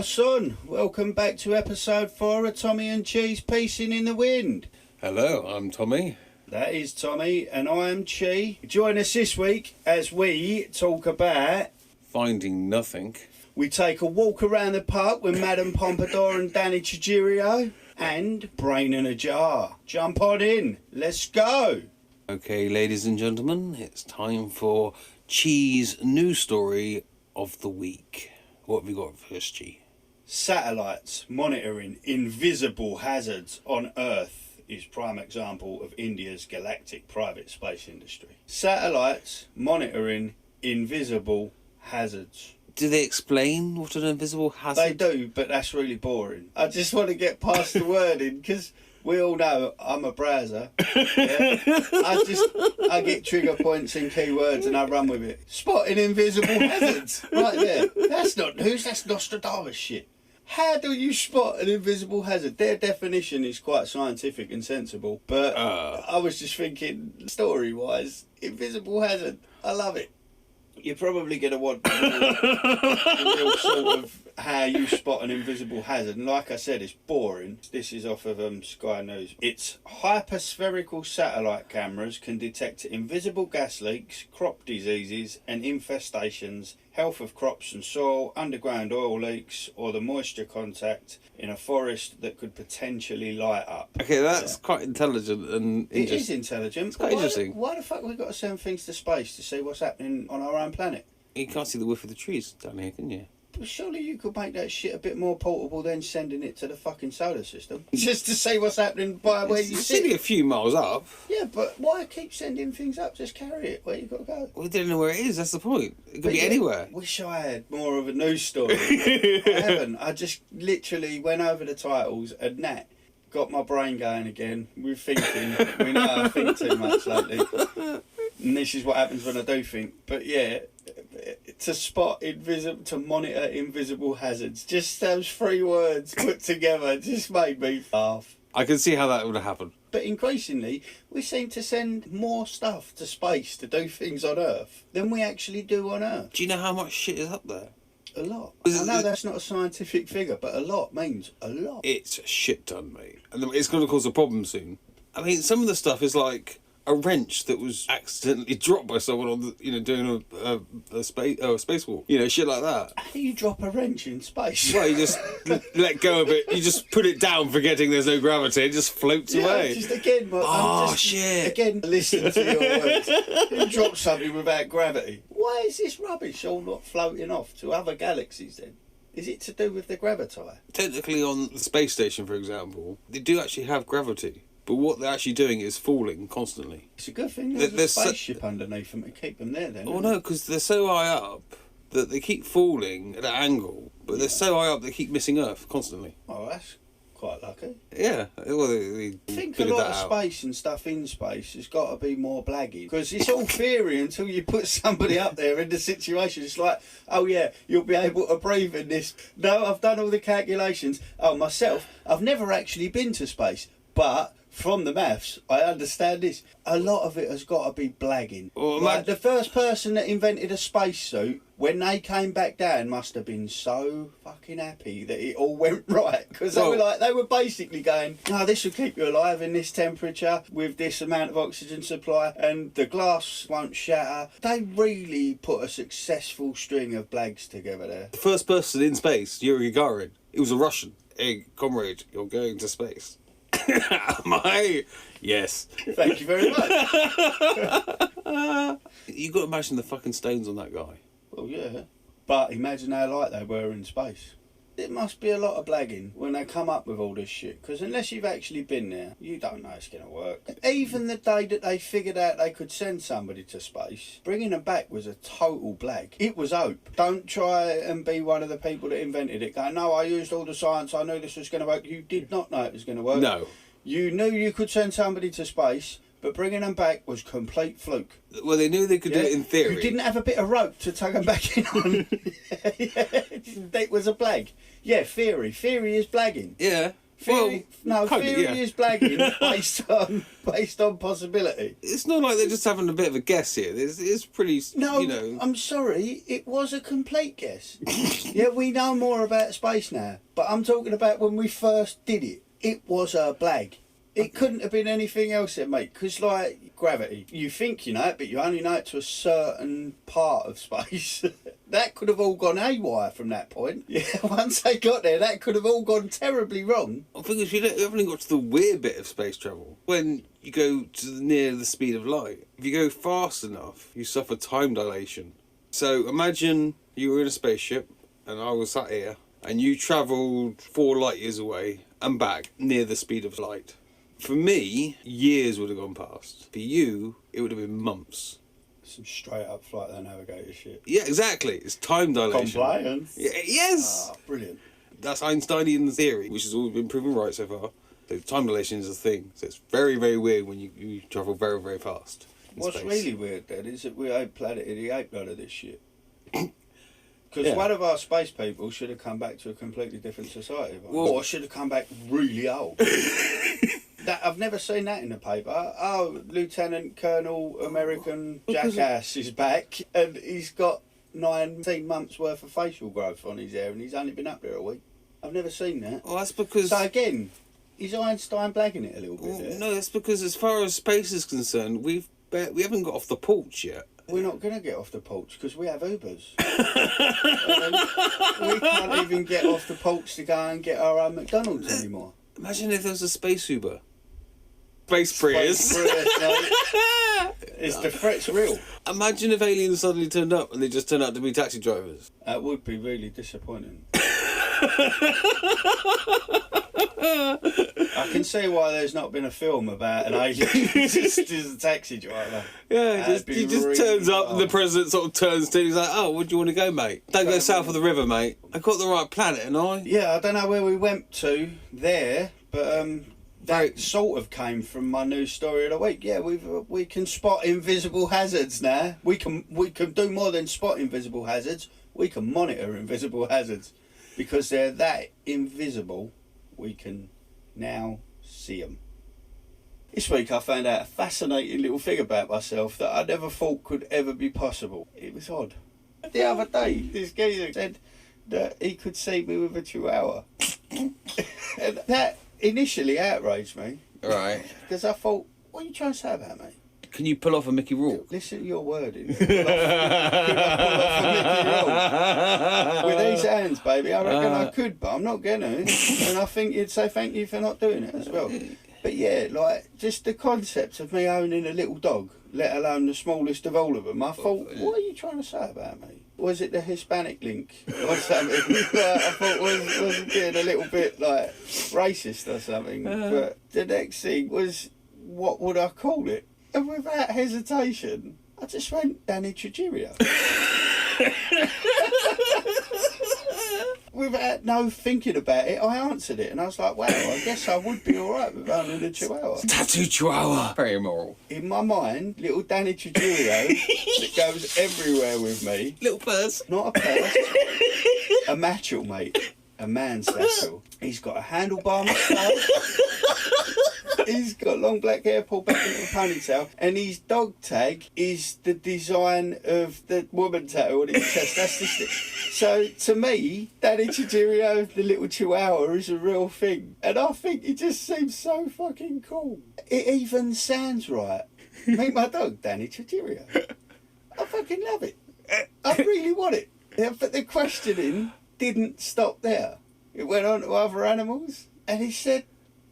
What's on? Welcome back to episode 4 of Tommy&Chi's Piecing in the Wind. Hello, I'm Tommy. That is Tommy, and I am Chi. Join us this week as we talk about... Finding nothing. We take a walk around the park with Madame Pompadour and Danny Chigirio, and Brain in a Jar. Jump on in. Let's go. Okay, ladies and gentlemen, it's time for Chi's news story of the week. What have we got first, Chi? Satellites monitoring invisible hazards on Earth is prime example of India's galactic private space industry. Satellites monitoring invisible hazards. Do they explain what an invisible hazard? They do, but that's really boring. I just want to get past the wording because we all know I'm a browser. Yeah? I get trigger points and keywords and I run with it. Spotting invisible hazards, right there. That's not news. That's Nostradamus shit. How do you spot an invisible hazard? Their definition is quite scientific and sensible, but I was just thinking, story-wise, invisible hazard. I love it. You're probably going to want the real sort of how you spot an invisible hazard. And like I said, it's boring. This is off of Sky News. It's hyperspherical satellite cameras can detect invisible gas leaks, crop diseases and infestations, health of crops and soil, underground oil leaks, or the moisture contact in a forest that could potentially light up. Okay, that's quite intelligent and It is intelligent. It's quite interesting. Why the fuck have we got to send things to space to see what's happening on our own planet? You can't see the width of the trees down here, can you? But surely you could make that shit a bit more portable than sending it to the fucking solar system. Just to see what's happening by where you It's sit. only a few miles up. Yeah, but why keep sending things up? Just carry it where you got to go. We don't know where it is, that's the point. It could But be yeah, anywhere. Wish I had more of a news story. I haven't. I just literally went over the titles and that got my brain going again with thinking. We know I think too much lately. And this is what happens when I do think. But yeah, to monitor invisible hazards. Just those three words put together just made me laugh. I can see how that would have happened. But increasingly, we seem to send more stuff to space to do things on Earth than we actually do on Earth. Do you know how much shit is up there? A lot. I know that's not a scientific figure, but a lot means a lot. It's a shit ton, mate. And it's going to cause a problem soon. I mean, some of the stuff is like a wrench that was accidentally dropped by someone on the, doing a spacewalk. Shit like that. How do you drop a wrench in space? Well, you just let go of it. You just put it down, forgetting there's no gravity. It just floats away. Just again. Shit. Again, listen to your words. You drop something without gravity. Why is this rubbish all not floating off to other galaxies then? Is it to do with the gravity? Technically, on the space station, for example, they do actually have gravity. But what they're actually doing is falling constantly. It's a good thing there's a spaceship underneath them to keep them there then. Oh no, because they're so high up that they keep falling at an angle, but they're so high up they keep missing Earth constantly. Oh, that's quite lucky. Yeah, well, they I think a lot of space and stuff in space has got to be more blaggy. Because it's all theory until you put somebody up there in the situation. It's like, oh yeah, you'll be able to breathe in this. No, I've done all the calculations. Oh, myself, I've never actually been to space, but from the maths, I understand this. A lot of it has got to be blagging. Like the first person that invented a spacesuit, when they came back down, must have been so fucking happy that it all went right. Because they were basically going, no, this will keep you alive in this temperature with this amount of oxygen supply and the glass won't shatter. They really put a successful string of blags together there. The first person in space, Yuri Gagarin, he was a Russian. Hey, comrade, you're going to space. Yes. Thank you very much. You got to imagine the fucking stones on that guy. Well, yeah. But imagine how light they were in space. It must be a lot of blagging when they come up with all this shit. Because unless you've actually been there, you don't know it's going to work. Even the day that they figured out they could send somebody to space, bringing them back was a total blag. It was hope. Don't try and be one of the people that invented it. Go, no, I used all the science. I knew this was going to work. You did not know it was going to work. No. You knew you could send somebody to space, but bringing them back was complete fluke. Well, they knew they could do it in theory. You didn't have a bit of rope to tug them back in on. It was a blag. Yeah, theory. Theory is blagging. Yeah. Theory, Well, kinda, theory yeah. is blagging based on possibility. It's not like they're just having a bit of a guess here. It's pretty, No, you know... I'm sorry, it was a complete guess. Yeah, we know more about space now, but I'm talking about when we first did it. It was a blag. It couldn't have been anything else then, mate, because, like, gravity, you think you know it, but you only know it to a certain part of space. That could have all gone haywire from that point. Yeah, once they got there, that could have all gone terribly wrong. I think if you haven't got to the weird bit of space travel, when you go to near the speed of light, if you go fast enough, you suffer time dilation. So imagine you were in a spaceship, and I was sat here, and you travelled 4 light years away and back near the speed of light. For me, years would have gone past. For you, it would have been months. Some straight up flight that navigator shit. Yeah, exactly. It's time dilation. Compliance. Yes! Ah, brilliant. That's Einsteinian theory, which has always been proven right so far. So time dilation is a thing. So it's very, very weird when you travel very, very fast. What's space. really weird then is that we ain't planet in the ape none of this shit. Because Yeah. one of our space people should have come back to a completely different society. Well- Or should have come back really old. I've never seen that in the paper. Oh, Lieutenant Colonel American Jackass is back and he's got 19 months worth of facial growth on his hair and he's only been up there a week. I've never seen that. Well, that's because... So again, is Einstein blagging it a little bit Well, there? no, that's because as far as space is concerned, we haven't got off the porch yet. We're not going to get off the porch because we have Ubers. We can't even get off the porch to go and get our own McDonald's anymore. Imagine if there was a space Uber. Space Prius. Is the threat's real? Imagine if aliens suddenly turned up and they just turned out to be taxi drivers. That would be really disappointing. I can see why there's not been a film about an alien just as a taxi driver. Yeah, That'd he be just really turns up and the odd. president sort of turns to him. He's like, oh, where do you want to go, mate? Don't go south of the river, mate. I got the right planet, and I... Yeah, I don't know where we went to there, but that sort of came from my news story of the week. Yeah, we can spot invisible hazards now. We can do more than spot invisible hazards. We can monitor invisible hazards because they're that invisible. We can now see them. This week I found out a fascinating little thing about myself that I never thought could ever be possible. It was odd. The other day, this geezer said that he could see me with a chihuahua. And that initially outraged me. Right. Because I thought, what are you trying to say about me? Can you pull off a Mickey Rourke? Listen to your wording. Could I pull off a Mickey Rourke? With these hands, baby, I reckon I could, but I'm not going to. And I think you'd say thank you for not doing it as well. But yeah, like, just the concept of me owning a little dog, let alone the smallest of all of them, I thought, what are you trying to say about me? Was it the Hispanic link or something? Like, I thought was getting a little bit, like, racist or something. But the next thing was, what would I call it? And without hesitation, I just went Danny Tregerio. Without no thinking about it, I answered it. And I was like, wow, I guess I would be all right with owning a chihuahua. Tattoo chihuahua. Very immoral. In my mind, little Danny Tregerio that goes everywhere with me. Little purse. Not a purse. A matchel, mate. A man's satchel. He's got a handlebar moustache. He's got long black hair pulled back into a ponytail, and his dog tag is the design of the woman tattoo on his chest. That's just it. So to me, Danny Tregerio, the little chihuahua, is a real thing, and I think it just seems so fucking cool. It even sounds right. Meet my dog, Danny Tregerio. I fucking love it. I really want it. Yeah, but the questioning didn't stop there. It went on to other animals, and he said,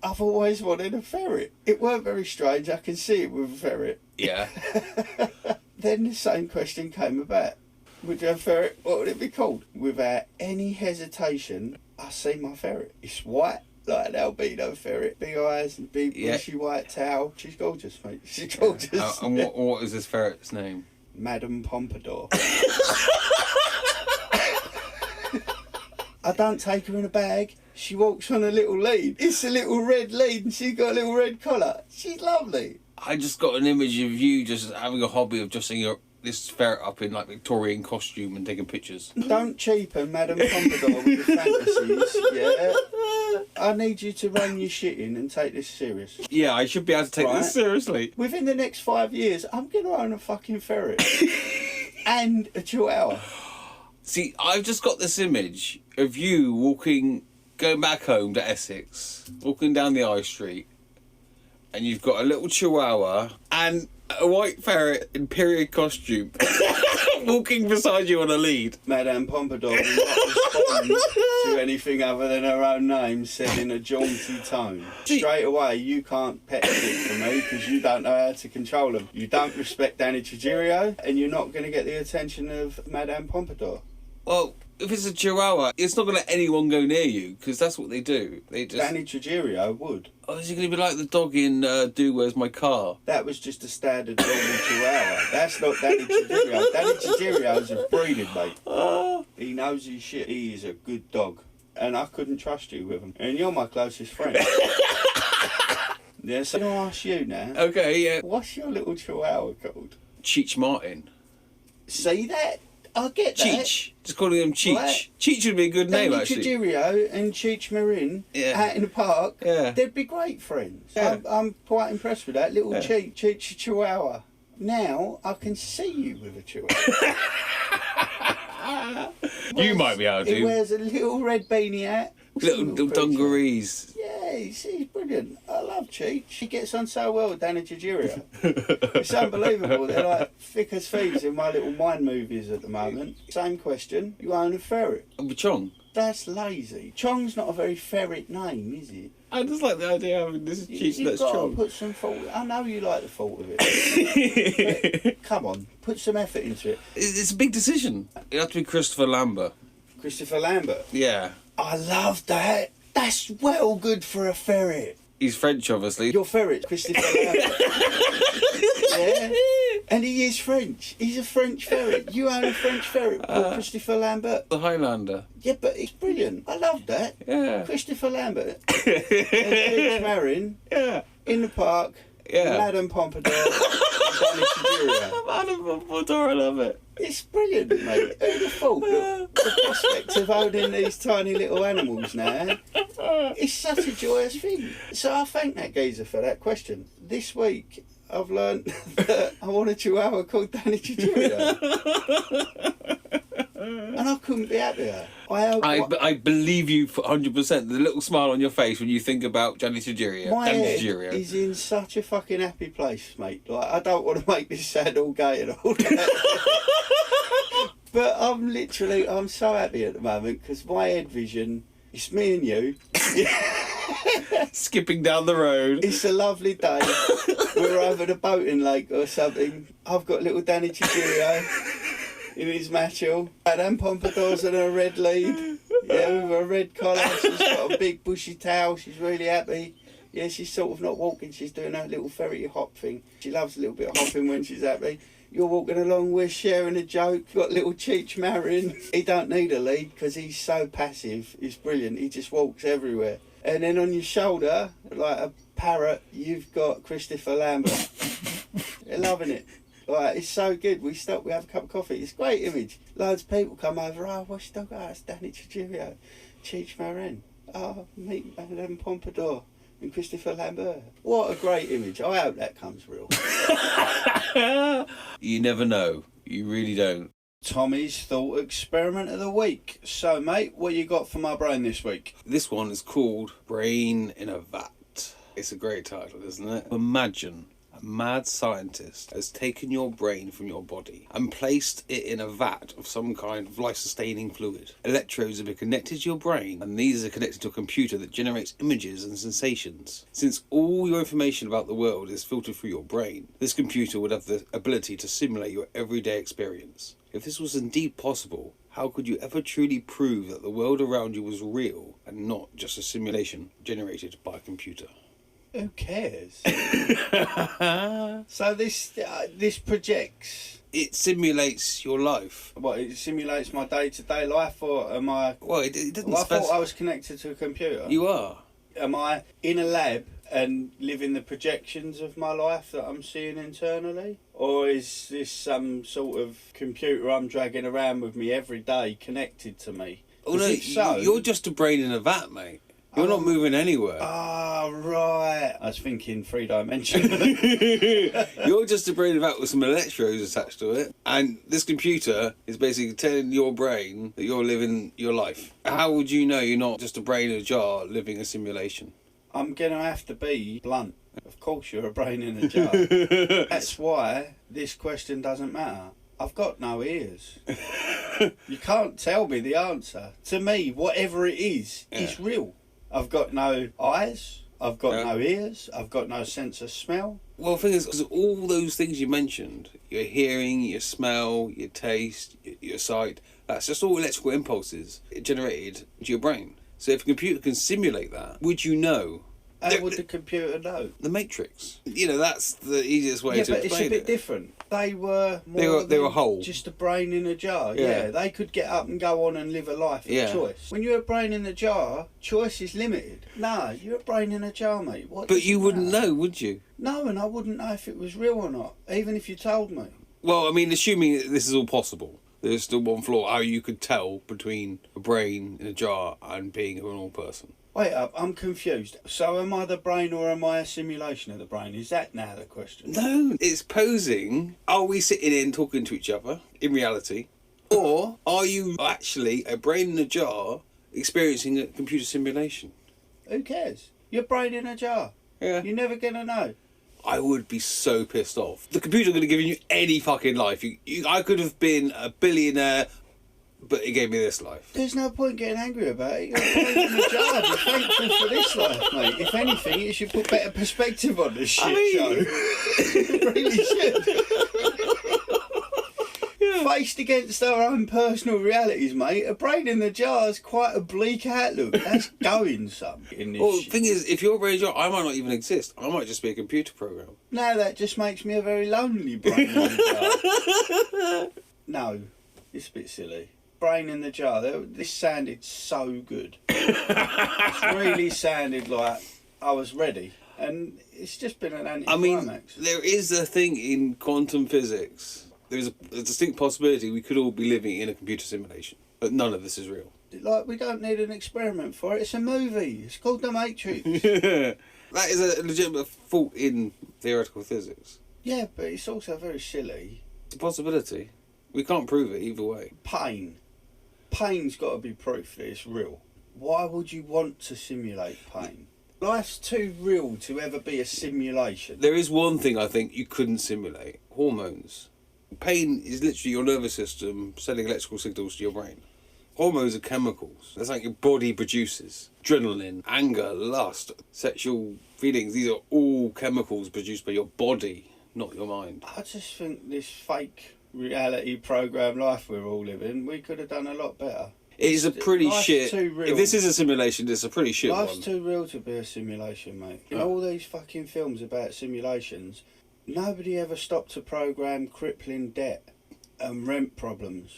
I've always wanted a ferret. It weren't very strange, I can see it with a ferret. Yeah. Then the same question came about. Would you have a ferret? What would it be called? Without any hesitation, I see my ferret. It's white, like an albino ferret. Big eyes and big bushy white tail. She's gorgeous, mate. She's gorgeous. And what is this ferret's name? Madame Pompadour. I don't take her in a bag. She walks on a little lead. It's a little red lead and she's got a little red collar. She's lovely. I just got an image of you just having a hobby of just this ferret up in like Victorian costume and taking pictures. Don't cheapen Madame Pompadour with your fantasies, yeah? I need you to run your shit in and take this serious. Yeah, I should be able to take this seriously. Within the next 5 years, I'm going to own a fucking ferret. And a chihuahua. See, I've just got this image of you going back home to Essex, walking down the high street, and you've got a little chihuahua and a white ferret in period costume walking beside you on a lead. Madame Pompadour will not respond to anything other than her own name said in a jaunty tone. Straight away, you can't pet shit for me because you don't know how to control them. You don't respect Danny Tregerio, and you're not going to get the attention of Madame Pompadour. Well, if it's a chihuahua, it's not going to let anyone go near you because that's what they do. They just... Danny Tregerio would. Oh, is he going to be like the dog in Do Where's My Car? That was just a standard normal chihuahua. That's not Danny Tregerio. Danny Tregerio's a breeding mate. He knows his shit. He is a good dog. And I couldn't trust you with him. And you're my closest friend. Yeah, so I'm going to ask you now. Okay, yeah. What's your little chihuahua called? Cheech Martin. See that? I get that. Cheech. Just calling him Cheech. What? Cheech would be a good name, Danny actually. Tregerio and Cheech Marin out in the park, they'd be great friends. Yeah. I'm quite impressed with that. Little Yeah. Cheech Chihuahua. Now I can see you with a chihuahua. You might be able to. He wears a little red beanie hat. Little dungarees. Yeah, he's brilliant. I love Cheech. He gets on so well with Danny Tregerio. It's unbelievable. They're like thick as thieves in my little mind movies at the moment. Same question. You own a ferret. Chong. That's lazy. Chong's not a very ferret name, is it? I just like the idea of having this Cheech that's You've got Chong. to put some thought. I know you like the thought of it. But come on, put some effort into it. It's a big decision. It'd have to be Christopher Lambert. Christopher Lambert. Yeah. I love that. That's well good for a ferret. He's French, obviously. Your ferret, Christopher Lambert. Yeah. And he is French. He's a French ferret. You own a French ferret called Christopher Lambert. The Highlander. Yeah, but it's brilliant. I love that. Yeah. Christopher Lambert. And Cheech Marin. Yeah. In the park. Yeah. Madame Pompadour. Danny Tregerio. Madame Pompadour, I love it. It's brilliant, mate. Who'd have thought the prospect of owning these tiny little animals now? It's such a joyous thing. So I thank that geezer for that question. This week, I've learned that I want a chihuahua called Danny Tregerio. And I couldn't be happier. I believe you for 100%. The little smile on your face when you think about Danny Tregerio. My Danny head Tregerio. is in such a fucking happy place, mate. Like, I don't want to make this sound all gay and all that. But I'm so happy at the moment because my head vision, it's me and you. Skipping down the road. It's a lovely day. We're over the boating lake or something. I've got little Danny Tregerio in his matchel. Madame Pompadour's on her red lead. Yeah, with her red collar. She's got a big bushy tail. She's really happy. Yeah, she's sort of not walking. She's doing her little ferrety hop thing. She loves a little bit of hopping when she's happy. You're walking along, we're sharing a joke. Got little Cheech Marin. He don't need a lead because he's so passive. He's brilliant. He just walks everywhere. And then on your shoulder, like a parrot, you've got Christopher Lambert. They're loving it. Like, it's so good. We stop, we have a cup of coffee. It's a great image. Loads of people come over. Oh, what's your dog? Oh, it's Danny Tregerio. Cheech Marin. Oh, meet Madame Pompadour and Christopher Lambert. What a great image. I hope that comes real. You never know. You really don't. Tommy's thought experiment of the week. So, mate, what you got for my brain this week? This one is called Brain in a Vat. It's a great title, isn't it? Imagine a mad scientist has taken your brain from your body and placed it in a vat of some kind of life-sustaining fluid. Electrodes have been connected to your brain, and these are connected to a computer that generates images and sensations. Since all your information about the world is filtered through your brain, this computer would have the ability to simulate your everyday experience. If this was indeed possible, how could you ever truly prove that the world around you was real and not just a simulation generated by a computer? Who cares? So this projects... It simulates your life. What, it simulates my day-to-day life, or am I... Well, it doesn't I thought I was connected to a computer. You are. Am I in a lab and living the projections of my life that I'm seeing internally? Or is this some sort of computer I'm dragging around with me every day connected to me? Oh no, you're just a brain in a vat, mate. You're not moving anywhere. Ah, right. I was thinking 3-dimensional. You're just a brain in a vat with some electrodes attached to it. And this computer is basically telling your brain that you're living your life. How would you know you're not just a brain in a jar living a simulation? I'm going to have to be blunt. Of course you're a brain in a jar. That's why this question doesn't matter. I've got no ears. You can't tell me the answer. To me, whatever it is real. I've got no eyes. I've got no ears. I've got no sense of smell. Well, the thing is, because all those things you mentioned, your hearing, your smell, your taste, your sight, that's just all electrical impulses generated to your brain. So if a computer can simulate that, would you know? How would the computer know? The Matrix. You know, that's the easiest way to explain it. Yeah, but it's a bit different. They were whole. Just a brain in a jar. Yeah, they could get up and go on and live a life of choice. When you're a brain in a jar, choice is limited. No, you're a brain in a jar, mate. But you wouldn't know, would you? No, and I wouldn't know if it was real or not, even if you told me. Well, I mean, assuming that this is all possible, there's still one flaw, how you could tell between a brain in a jar and being a normal person. Wait up, I'm confused. So am I the brain or am I a simulation of the brain? Is that now the question? No, it's posing, are we sitting in talking to each other in reality? Or are you actually a brain in a jar experiencing a computer simulation? Who cares? Your brain in a jar. Yeah. You're never going to know. I would be so pissed off. The computer could have given you any fucking life. I could have been a billionaire, but it gave me this life. There's no point getting angry about it. You're a brain in a jar. Be thankful for this life, mate. If anything, it should put better perspective on this shit show. It really should. Faced against our own personal realities, mate, a brain in the jar is quite a bleak outlook. That's going some in this shit. The thing is, if you're a brain in a jar, I might not even exist. I might just be a computer program. Now that just makes me a very lonely brain in the jar. No, it's a bit silly. Brain in the jar. This sounded so good. It really sounded like I was ready. And it's just been an anticlimax. I mean, there is a thing in quantum physics. There's a distinct possibility we could all be living in a computer simulation. But none of this is real. Like, we don't need an experiment for it. It's a movie. It's called The Matrix. That is a legitimate fault in theoretical physics. Yeah, but it's also very silly. It's a possibility. We can't prove it either way. Pain's got to be proof that it's real. Why would you want to simulate pain? Life's too real to ever be a simulation. There is one thing I think you couldn't simulate. Hormones. Pain is literally your nervous system sending electrical signals to your brain. Hormones are chemicals. That's like your body produces. Adrenaline, anger, lust, sexual feelings. These are all chemicals produced by your body, not your mind. I just think this fake reality program life we're all living, we could have done a lot better. It is a pretty Life's shit. too real. If this is a simulation, it's a pretty shit Life's one. too real to be a simulation, mate. In all these fucking films about simulations, nobody ever stopped to program crippling debt and rent problems.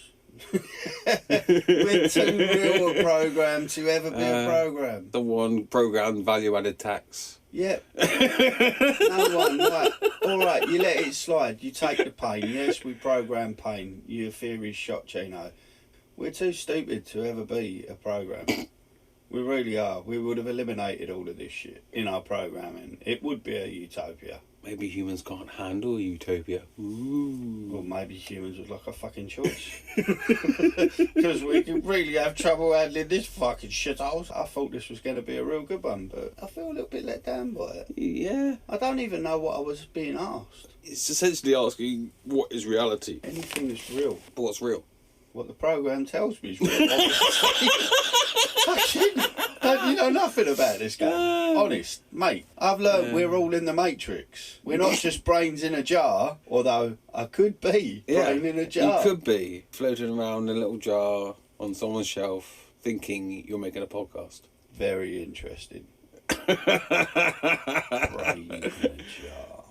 We're too real a program to ever be a program. The one programmed value-added tax. Yep. No one, right. Alright, you let it slide. You take the pain. Yes, we program pain. Your theory's shot, Chino. We're too stupid to ever be a program. We really are. We would have eliminated all of this shit in our programming. It would be a utopia. Maybe humans can't handle utopia. Ooh. Or maybe humans would like a fucking choice. Because we could really have trouble handling this fucking shithole. I thought this was going to be a real good one, but I feel a little bit let down by it. Yeah. I don't even know what I was being asked. It's essentially asking, what is reality? Anything that's real. But what's real? What the program tells me is real. Don't you know nothing about this game? Honest, mate. I've learned we're all in the Matrix. We're not just brains in a jar, although I could be brain in a jar. You could be floating around in a little jar on someone's shelf thinking you're making a podcast. Very interesting. Brain in a jar.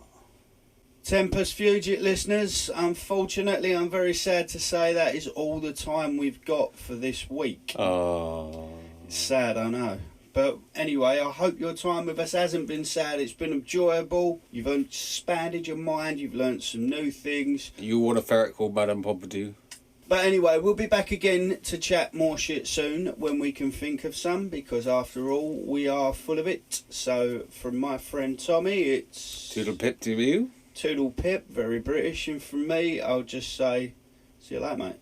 Tempest Fugit listeners, unfortunately I'm very sad to say that is all the time we've got for this week. Oh. It's sad, I know. But anyway, I hope your time with us hasn't been sad. It's been enjoyable. You've expanded your mind. You've learnt some new things. You want a ferret called Madame Pompadour? But anyway, we'll be back again to chat more shit soon when we can think of some, because after all, we are full of it. So from my friend Tommy, it's... Toodle pip to you. Toodle pip, very British. And from me, I'll just say, see you later, mate.